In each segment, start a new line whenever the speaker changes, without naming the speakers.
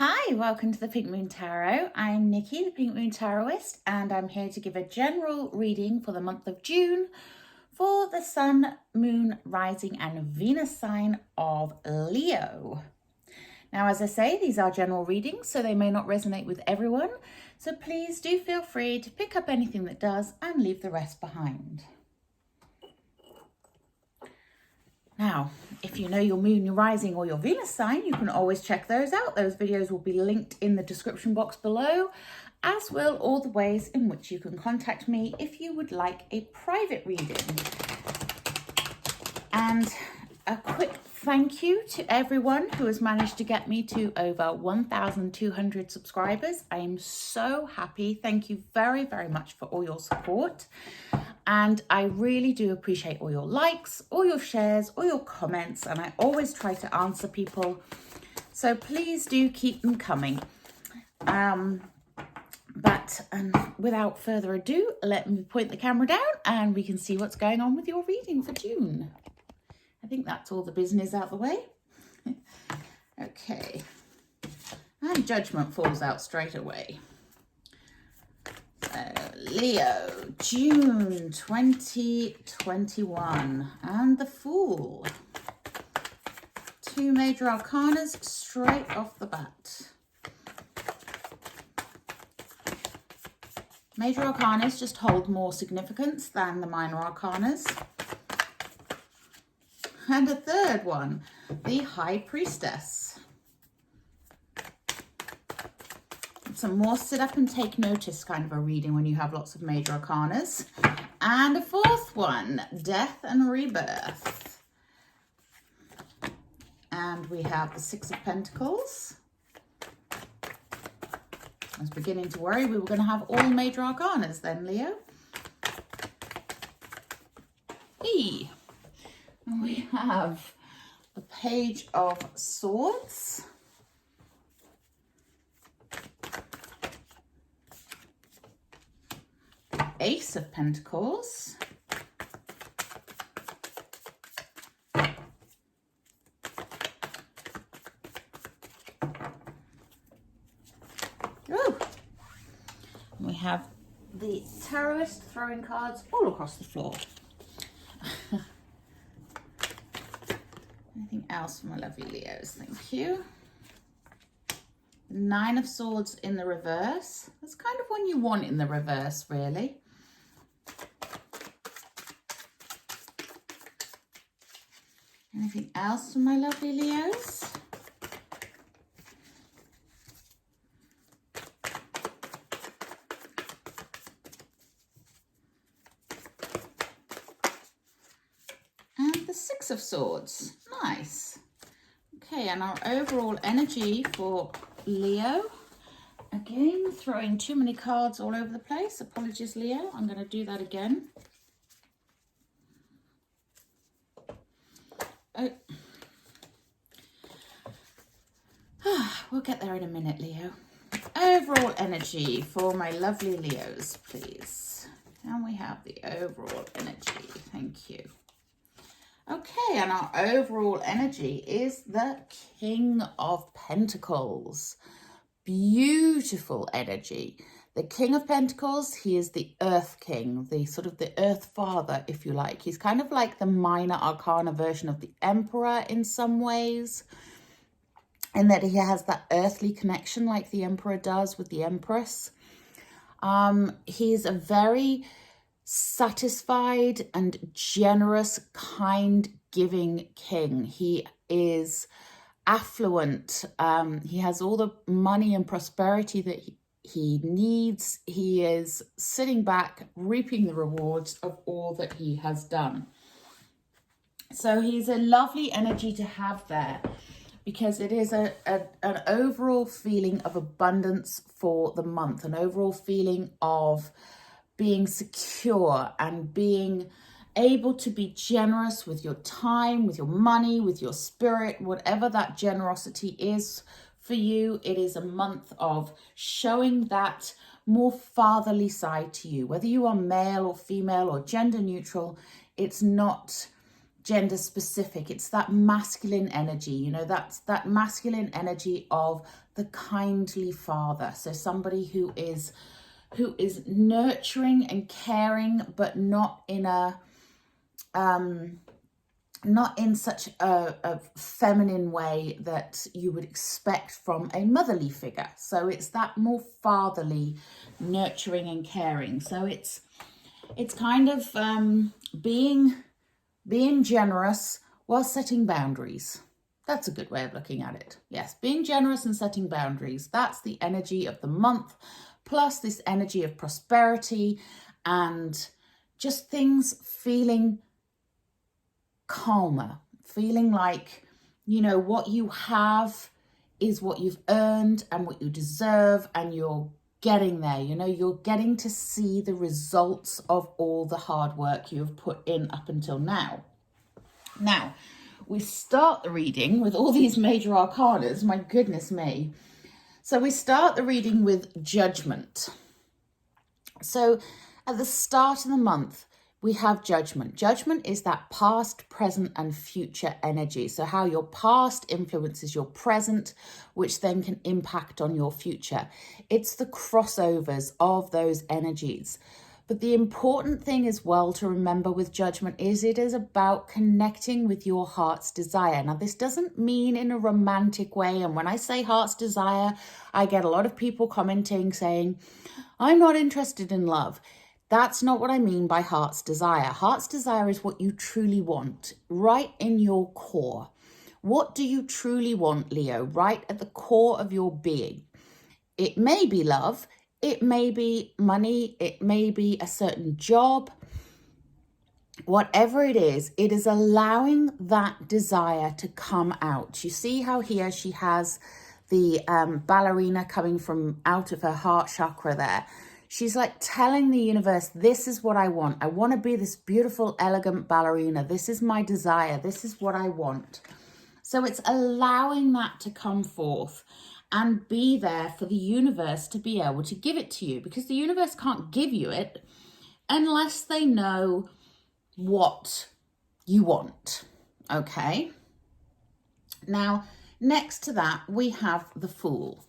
Hi, welcome to the Pink Moon Tarot. I'm Nikki, the Pink Moon Tarotist, and I'm here to give a general reading for the month of June for the Sun, Moon, Rising and Venus sign of Leo. Now, as I say, these are general readings, so they may not resonate with everyone. So please do feel free to pick up anything that does and leave the rest behind. Now, if you know your moon, your rising or your Venus sign, you can always check those out. Those videos will be linked in the description box below, as will all the ways in which you can contact me if you would like a private reading. And a quick thank you to everyone who has managed to get me to over 1,200 subscribers. I am so happy. Thank you very, very much for all your support. And I really do appreciate all your likes, all your shares, all your comments, and I always try to answer people. So please do keep them coming. But without further ado, let me point the camera down and we can see what's going on with your reading for June. I think that's all the business out of the way. Okay. And Judgment falls out straight away. So, Leo, June 2021, and the Fool. Two major arcanas straight off the bat. Major arcanas just hold more significance than the minor arcanas. And a third one, the High Priestess. Some more sit up and take notice kind of a reading when you have lots of major arcanas. And a fourth one, Death and Rebirth. And we have the Six of Pentacles. I was beginning to worry we were going to have all major arcanas then, Leo. E. And we have the Page of Swords. Ace of Pentacles. Ooh. We have the Tarotist throwing cards all across the floor. Anything else for my lovely Leos? Thank you. Nine of Swords in the reverse. That's kind of one you want in the reverse, really. Anything else for my lovely Leos? And the Six of Swords. Nice. Okay, and our overall energy for Leo. Again, throwing too many cards all over the place. Apologies, Leo. I'm going to do that again. We'll get there in a minute, Leo. Overall energy for my lovely Leos, please. And we have the overall energy. Thank you. Okay, and our overall energy is the King of Pentacles. Beautiful energy. The King of Pentacles, he is the Earth King, the sort of the Earth Father, if you like. He's kind of like the minor arcana version of the Emperor in some ways, in that he has that earthly connection like the Emperor does with the Empress. He's a very satisfied and generous, kind, giving king. He is affluent. He has all the money and prosperity that he needs. He is sitting back, reaping the rewards of all that he has done. So he's a lovely energy to have there, because it is an overall feeling of abundance for the month, an overall feeling of being secure and being able to be generous with your time, with your money, with your spirit, whatever that generosity is for you. It is a month of showing that more fatherly side to you, whether you are male or female or gender neutral. It's not gender specific. It's that masculine energy, you know, that's that masculine energy of the kindly father. So somebody who is nurturing and caring, but not in a not in such a feminine way that you would expect from a motherly figure. So it's that more fatherly, nurturing and caring. So it's kind of being generous while setting boundaries. That's a good way of looking at it. Yes, being generous and setting boundaries. That's the energy of the month, plus this energy of prosperity and just things feeling calmer, feeling like, you know, what you have is what you've earned and what you deserve, and you're getting there. You know, you're getting to see the results of all the hard work you've put in up until now. Now, we start the reading with all these major arcanas, my goodness me. So we start the reading with Judgment. So at the start of the month, we have Judgment. Judgment is that past, present, and future energy. So how your past influences your present, which then can impact on your future. It's the crossovers of those energies. But the important thing as well to remember with Judgment is it is about connecting with your heart's desire. Now, this doesn't mean in a romantic way. And when I say heart's desire, I get a lot of people commenting saying, I'm not interested in love. That's not what I mean by heart's desire. Heart's desire is what you truly want, right in your core. What do you truly want, Leo, right at the core of your being? It may be love, it may be money, it may be a certain job. Whatever it is allowing that desire to come out. You see how here she has the ballerina coming from out of her heart chakra there. She's like telling the universe, this is what I want. I want to be this beautiful, elegant ballerina. This is my desire. This is what I want. So it's allowing that to come forth and be there for the universe to be able to give it to you, because the universe can't give you it unless they know what you want. Okay. Now, next to that, we have the Fool.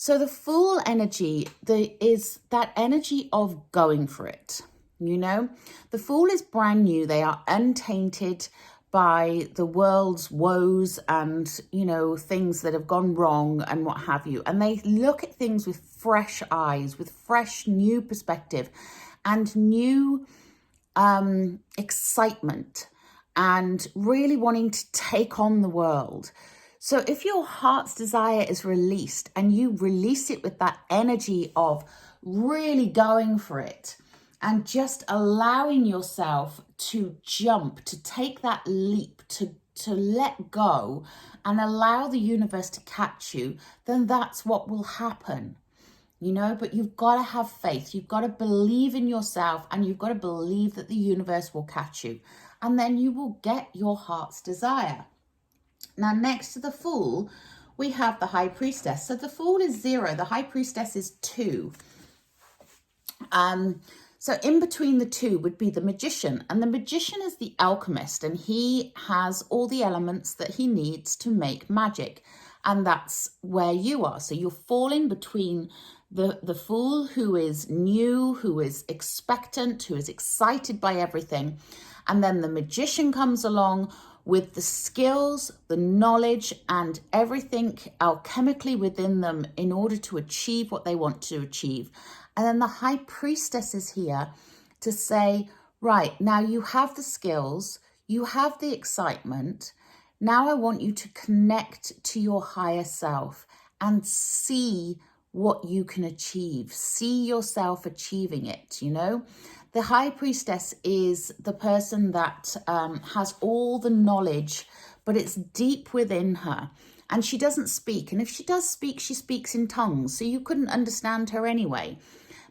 So the Fool energy is that energy of going for it. You know, the Fool is brand new. They are untainted by the world's woes and, you know, things that have gone wrong and what have you. And they look at things with fresh eyes, with fresh new perspective and new excitement and really wanting to take on the world. So if your heart's desire is released and you release it with that energy of really going for it and just allowing yourself to jump, to take that leap, to let go and allow the universe to catch you, then that's what will happen. You know, but you've got to have faith. You've got to believe in yourself and you've got to believe that the universe will catch you. And then you will get your heart's desire. Now, next to the Fool, we have the High Priestess. So the Fool is 0. The High Priestess is 2. So in between the two would be the Magician. And the Magician is the alchemist. And he has all the elements that he needs to make magic. And that's where you are. So you're falling between the Fool, who is new, who is expectant, who is excited by everything. And then the Magician comes along with the skills, the knowledge, and everything alchemically within them in order to achieve what they want to achieve. And then the High Priestess is here to say, right, now you have the skills, you have the excitement. Now I want you to connect to your higher self and see what you can achieve. See yourself achieving it, you know. The High Priestess is the person that has all the knowledge, but it's deep within her. And she doesn't speak. And if she does speak, she speaks in tongues. So you couldn't understand her anyway.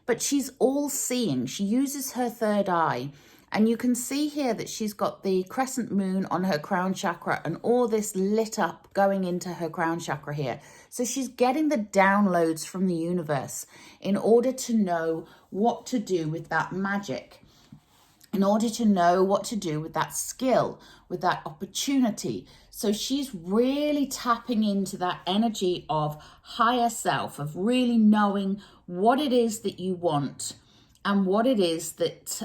But she's all-seeing. She uses her third eye. And you can see here that she's got the crescent moon on her crown chakra and all this lit up going into her crown chakra here. So she's getting the downloads from the universe in order to know what to do with that magic. in order to know what to do with that skill, with that opportunity. So she's really tapping into that energy of higher self, of really knowing what it is that you want and what it is that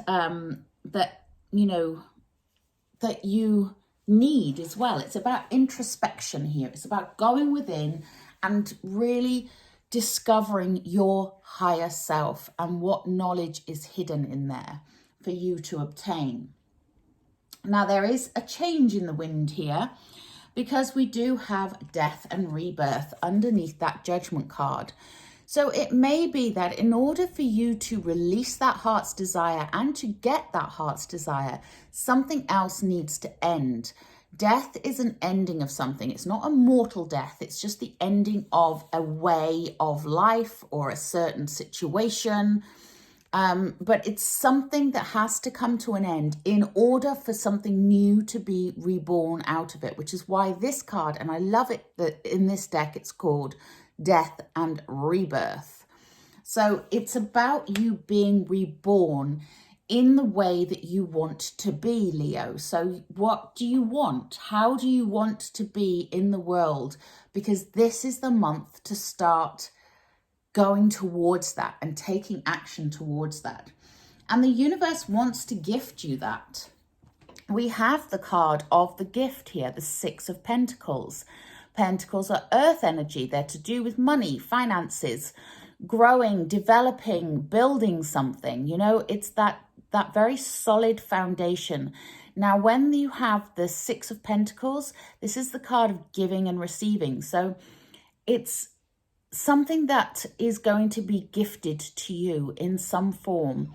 that you need as well. It's about introspection here. It's about going within and really discovering your higher self and what knowledge is hidden in there for you to obtain. Now, there is a change in the wind here because we do have death and rebirth underneath that judgment card. So it may be that in order for you to release that heart's desire and to get that heart's desire, something else needs to end. Death is an ending of something. It's not a mortal death. It's just the ending of a way of life or a certain situation. But it's something that has to come to an end in order for something new to be reborn out of it, which is why this card, and I love it that in this deck, it's called Death and Rebirth. So it's about you being reborn in the way that you want to be, Leo. So what do you want? How do you want to be in the world? Because this is the month to start going towards that and taking action towards that. And the universe wants to gift you that. We have the card of the gift here, the Six of Pentacles. Pentacles are earth energy. They're to do with money, finances, growing, developing, building something. You know, it's that very solid foundation. Now, when you have the Six of Pentacles, this is the card of giving and receiving. So it's something that is going to be gifted to you in some form.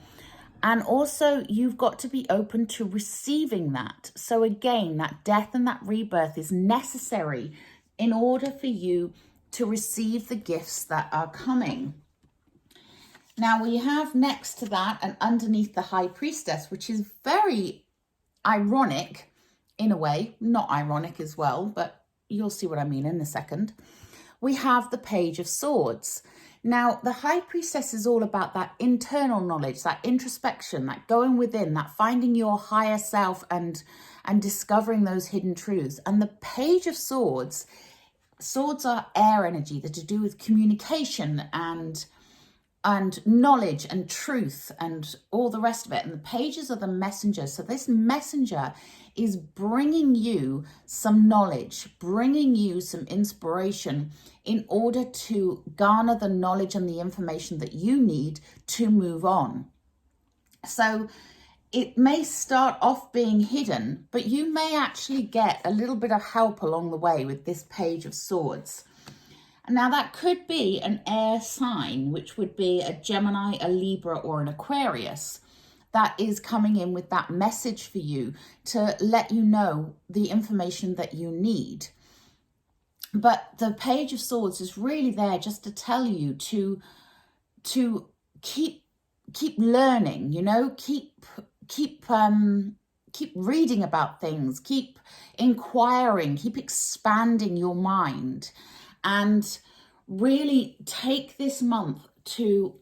And also you've got to be open to receiving that. So again, that death and that rebirth is necessary in order for you to receive the gifts that are coming. Now we have next to that and underneath the High Priestess, which is very ironic in a way, not ironic as well, but you'll see what I mean in a second. We have the Page of Swords. Now, the High Priestess is all about that internal knowledge, that introspection, that going within, that finding your higher self and discovering those hidden truths. And the Page of Swords, swords are air energy that are to do with communication and knowledge and truth and all the rest of it. And the pages are the messengers. So this messenger is bringing you some knowledge, bringing you some inspiration in order to garner the knowledge and the information that you need to move on. So it may start off being hidden, but you may actually get a little bit of help along the way with this Page of Swords. Now that could be an air sign, which would be a Gemini, a Libra, or an Aquarius that is coming in with that message for you to let you know the information that you need. But the Page of Swords is really there just to tell you to keep learning, you know, keep reading about things, keep inquiring, keep expanding your mind. And really take this month to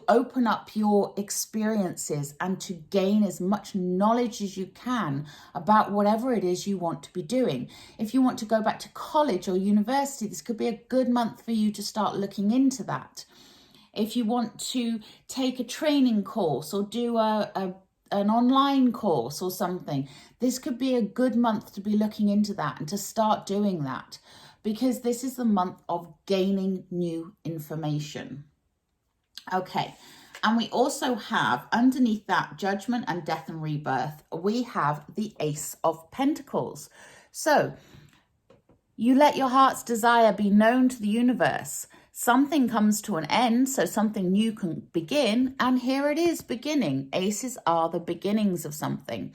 open up your experiences and to gain as much knowledge as you can about whatever it is you want to be doing. If you want to go back to college or university, this could be a good month for you to start looking into that. If you want to take a training course or do an online course or something, this could be a good month to be looking into that and to start doing that, because this is the month of gaining new information. Okay, and we also have underneath that Judgment and Death and Rebirth, we have the Ace of Pentacles. So you let your heart's desire be known to the universe. Something comes to an end, so something new can begin, and here it is beginning. Aces are the beginnings of something.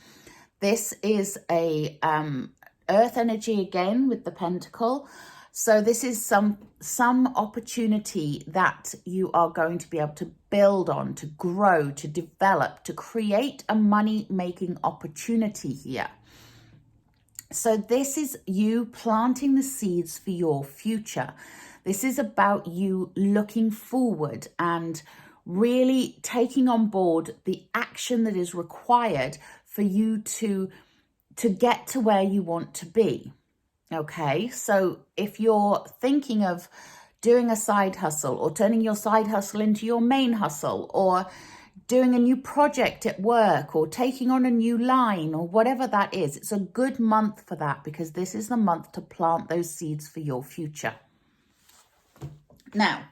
This is a earth energy again with the pentacle. So this is some opportunity that you are going to be able to build on, to grow, to develop, to create a money-making opportunity here. So this is you planting the seeds for your future. This is about you looking forward and really taking on board the action that is required for you to get to where you want to be. Okay, so if you're thinking of doing a side hustle or turning your side hustle into your main hustle, or doing a new project at work, or taking on a new line, or whatever that is, it's a good month for that, because this is the month to plant those seeds for your future. Now,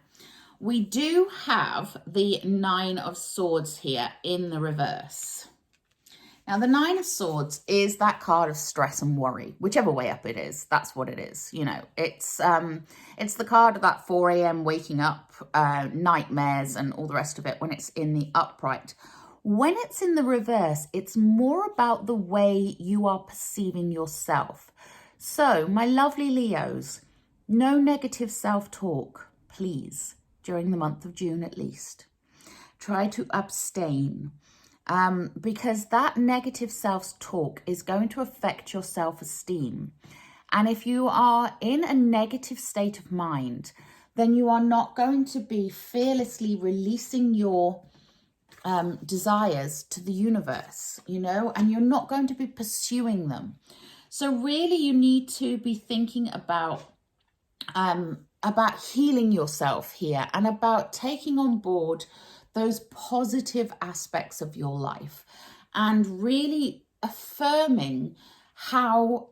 we do have the Nine of Swords here in the reverse. Now, the Nine of Swords is that card of stress and worry, whichever way up it is. That's what it is. You know, it's the card of that 4 a.m. waking up, nightmares and all the rest of it when it's in the upright. When it's in the reverse, it's more about the way you are perceiving yourself. So, my lovely Leos, no negative self-talk, please, during the month of June at least. Try to abstain. Because that negative self-talk is going to affect your self-esteem. And if you are in a negative state of mind, then you are not going to be fearlessly releasing your desires to the universe, you know, and you're not going to be pursuing them. So really you need to be thinking about healing yourself here, and about taking on board those positive aspects of your life, and really affirming how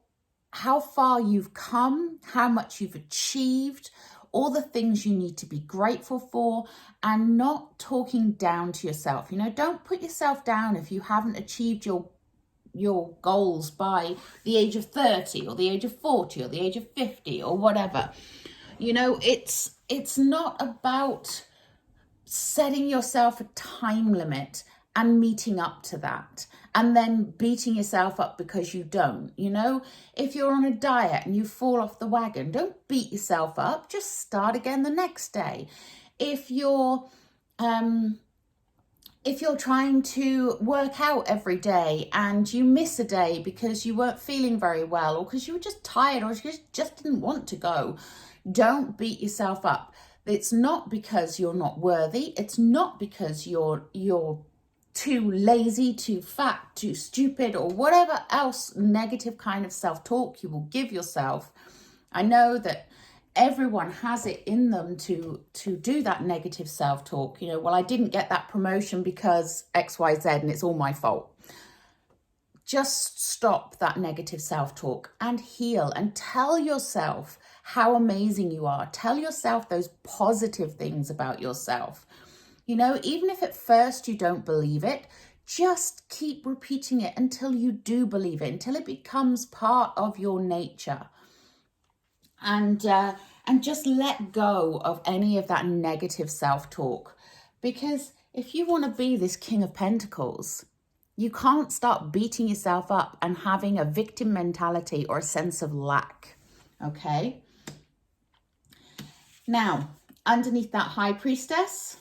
far you've come, how much you've achieved, all the things you need to be grateful for, and not talking down to yourself. You know, don't put yourself down if you haven't achieved your goals by the age of 30 or the age of 40 or the age of 50 or whatever. You know, it's not about setting yourself a time limit and meeting up to that, and then beating yourself up because you don't. You know, if you're on a diet and you fall off the wagon, don't beat yourself up, just start again the next day. If you're trying to work out every day and you miss a day because you weren't feeling very well, or because you were just tired, or you just didn't want to go, don't beat yourself up. It's not because you're not worthy. It's not because you're too lazy, too fat, too stupid, or whatever else negative kind of self-talk you will give yourself. I know that everyone has it in them to do that negative self-talk. You know, well, I didn't get that promotion because XYZ and it's all my fault. Just stop that negative self-talk and heal, and tell yourself how amazing you are. Tell yourself those positive things about yourself. You know, even if at first you don't believe it, just keep repeating it until you do believe it, until it becomes part of your nature. And just let go of any of that negative self-talk. Because if you want to be this King of Pentacles, you can't start beating yourself up and having a victim mentality or a sense of lack, okay? Now, underneath that High Priestess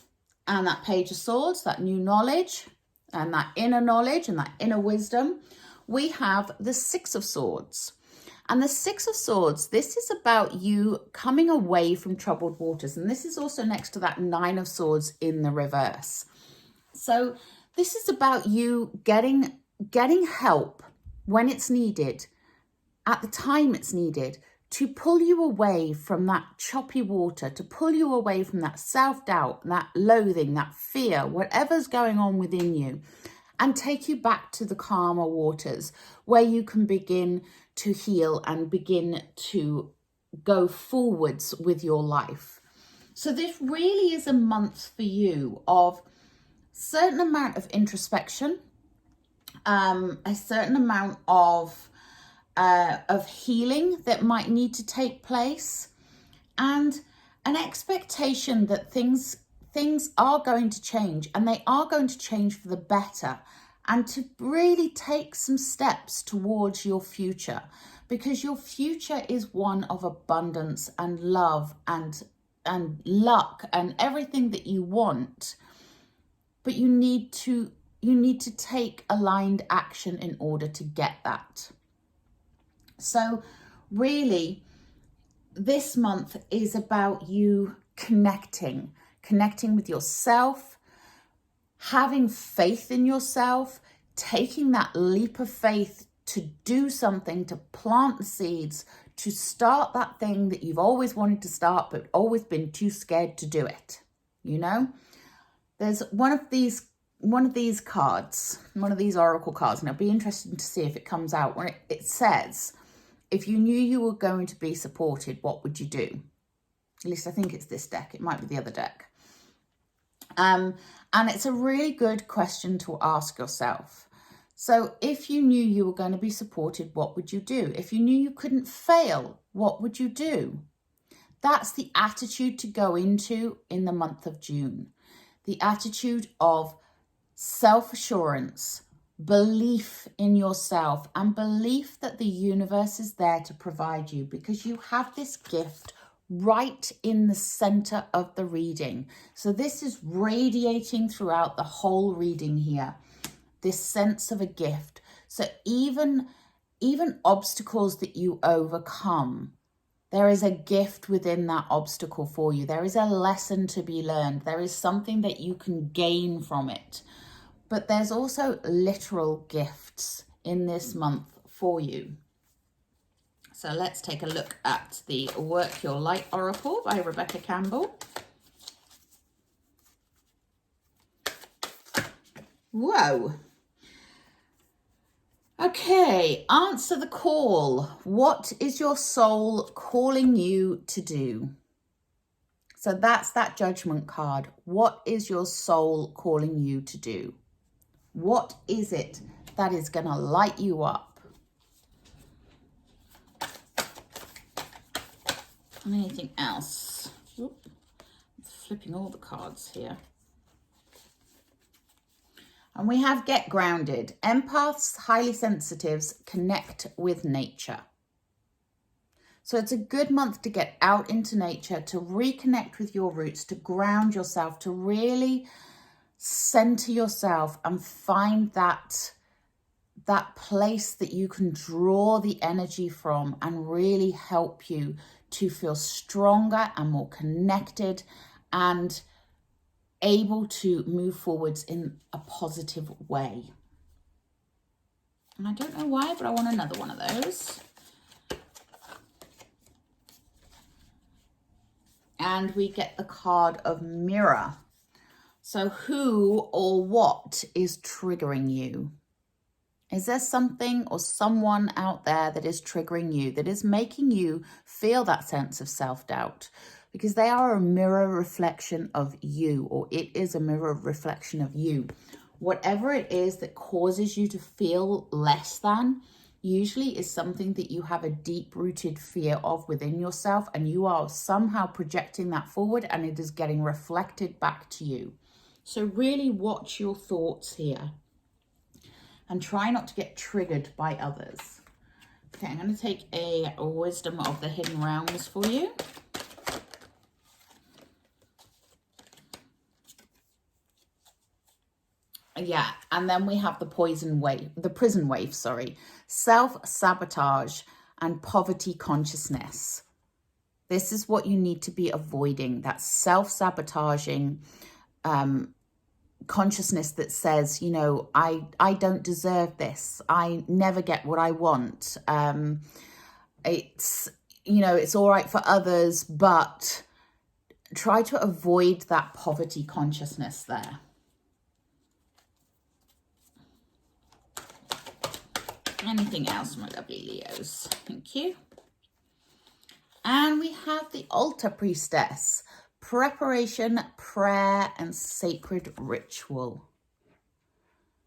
and that Page of Swords, that new knowledge and that inner knowledge and that inner wisdom, we have the Six of Swords. And the Six of Swords, this is about you coming away from troubled waters. And this is also next to that Nine of Swords in the reverse. So this is about you getting help when it's needed, at the time it's needed, to pull you away from that choppy water, to pull you away from that self-doubt, that loathing, that fear, whatever's going on within you, and take you back to the calmer waters where you can begin to heal and begin to go forwards with your life. So this really is a month for you of certain amount of introspection, a certain amount of healing that might need to take place, and an expectation that things are going to change, and they are going to change for the better, and to really take some steps towards your future, because your future is one of abundance and love and luck and everything that you want. But you need to take aligned action in order to get that. So really, this month is about you connecting with yourself, having faith in yourself, taking that leap of faith to do something, to plant the seeds, to start that thing that you've always wanted to start but always been too scared to do it. You know, there's one of these cards, one of these oracle cards, and it'll be interesting to see if it comes out when it says, if you knew you were going to be supported, what would you do? At least I think it's this deck. It might be the other deck. And it's a really good question to ask yourself. So if you knew you were going to be supported, what would you do? If you knew you couldn't fail, what would you do? That's the attitude to go into in the month of June. The attitude of self-assurance, belief in yourself, and belief that the universe is there to provide you, because you have this gift right in the center of the reading. So this is radiating throughout the whole reading here, this sense of a gift. So even obstacles that you overcome, there is a gift within that obstacle for you. There is a lesson to be learned. There is something that you can gain from it. But there's also literal gifts in this month for you. So let's take a look at the Work Your Light Oracle by Rebecca Campbell. Whoa. Okay, answer the call. What is your soul calling you to do? So that's that Judgment card. What is your soul calling you to do? What is it that is going to light you up? And anything else? Oop, I'm flipping all the cards here. And we have Get Grounded. Empaths, highly sensitives, connect with nature. So it's a good month to get out into nature, to reconnect with your roots, to ground yourself, to really center yourself and find that place that you can draw the energy from and really help you to feel stronger and more connected and able to move forwards in a positive way. And I don't know why, but I want another one of those. And we get the card of Mirror. So who or what is triggering you? Is there something or someone out there that is triggering you, that is making you feel that sense of self-doubt? Because they are a mirror reflection of you, or it is a mirror reflection of you. Whatever it is that causes you to feel less than, usually is something that you have a deep-rooted fear of within yourself, and you are somehow projecting that forward, and it is getting reflected back to you. So really watch your thoughts here and try not to get triggered by others. Okay, I'm going to take a Wisdom of the Hidden Realms for you. Yeah, and then we have the prison wave, sorry. Self-sabotage and poverty consciousness. This is what you need to be avoiding, that self-sabotaging consciousness that says, you know, I don't deserve this. I never get what I want. It's, you know, it's all right for others, but try to avoid that poverty consciousness there. Anything else, my lovely Leos? Thank you. And we have the Altar Priestess. Preparation, prayer, and sacred ritual.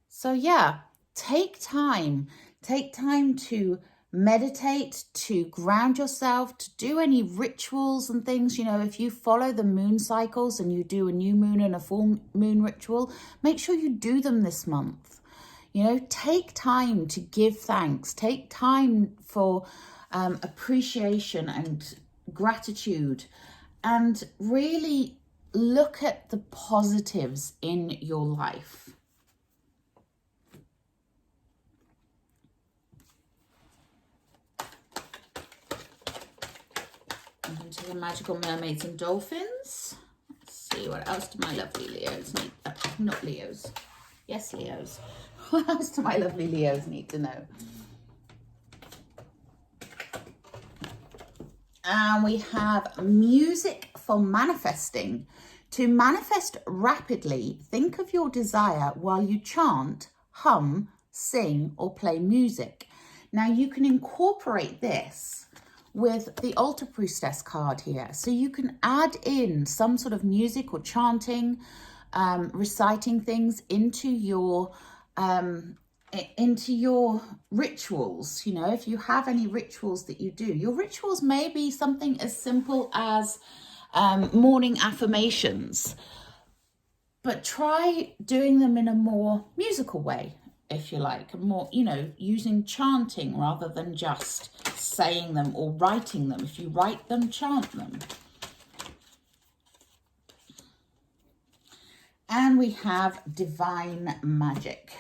So yeah, take time to meditate, to ground yourself, to do any rituals and things. You know, if you follow the moon cycles and you do a new moon and a full moon ritual, make sure you do them this month. You know, take time to give thanks, take time for appreciation and gratitude, and really look at the positives in your life. And into the Magical Mermaids and Dolphins. Let's see what else do my lovely Leos need. Not Leos. Yes, Leos. What else do my lovely Leos need to know? And we have music for manifesting. To manifest rapidly, think of your desire while you chant, hum, sing, or play music. Now you can incorporate this with the Altar Priestess card here. So you can add in some sort of music or chanting, reciting things into your rituals. You know, if you have any rituals that you do, your rituals may be something as simple as morning affirmations, but try doing them in a more musical way, if you like, more, you know, using chanting rather than just saying them or writing them. If you write them, chant them. And we have divine magic.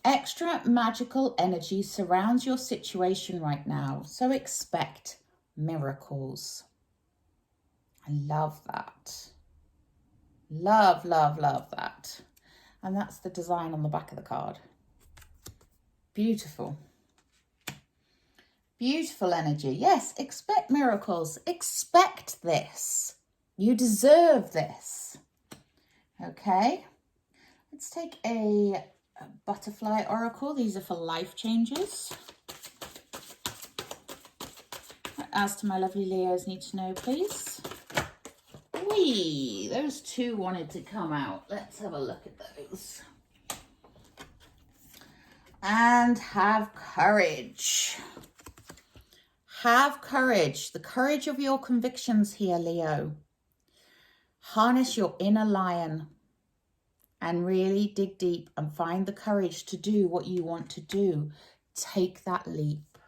Extra magical energy surrounds your situation right now, so expect miracles. I love that. Love, love, love that. And that's the design on the back of the card. Beautiful. Beautiful energy. Yes, expect miracles. Expect this. You deserve this. Okay. Let's take a butterfly oracle. These are for life changes. What else do my lovely Leos need to know, please? Whee! Those two wanted to come out. Let's have a look at those. And have courage. Have courage. The courage of your convictions here, Leo. Harness your inner lion and really dig deep and find the courage to do what you want to do. Take that leap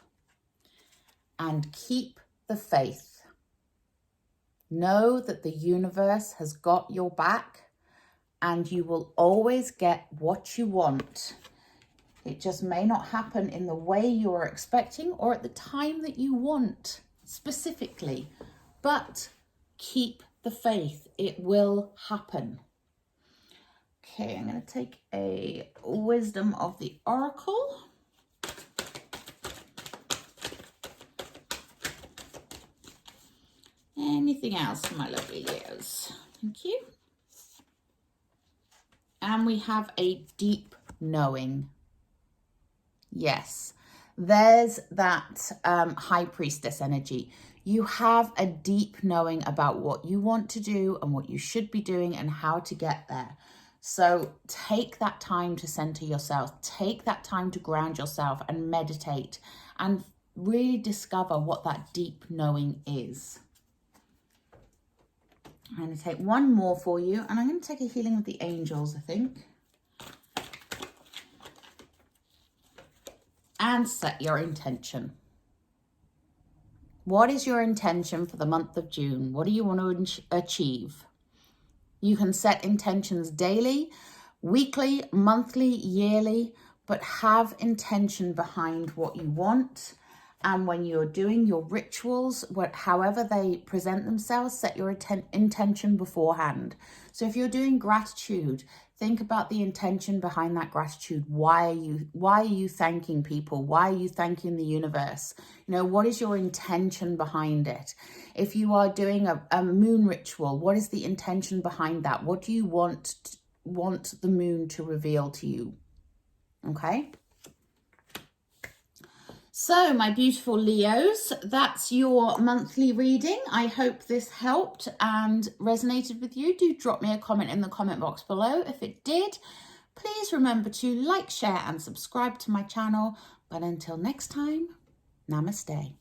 and keep the faith. Know that the universe has got your back and you will always get what you want. It just may not happen in the way you're expecting or at the time that you want specifically, but keep the faith. It will happen. Okay, I'm going to take a wisdom of the oracle. Anything else for my lovely Leos? Thank you. And we have a deep knowing. Yes, there's that High Priestess energy. You have a deep knowing about what you want to do and what you should be doing and how to get there. So take that time to center yourself. Take that time to ground yourself and meditate and really discover what that deep knowing is. I'm going to take one more for you, and I'm going to take a healing with the angels, I think. And set your intention. What is your intention for the month of June? What do you want to achieve? You can set intentions daily, weekly, monthly, yearly, but have intention behind what you want. And when you're doing your rituals, however they present themselves, set your intention beforehand. So if you're doing gratitude, think about the intention behind that gratitude. Why are you thanking people? Why are you thanking the universe? You know, what is your intention behind it? If you are doing a moon ritual, what is the intention behind that? What do you want the moon to reveal to you? Okay. So my beautiful Leos, that's your monthly reading. I hope this helped and resonated with you. Do drop me a comment in the comment box below. If it did, please remember to like, share and subscribe to my channel. But until next time, namaste.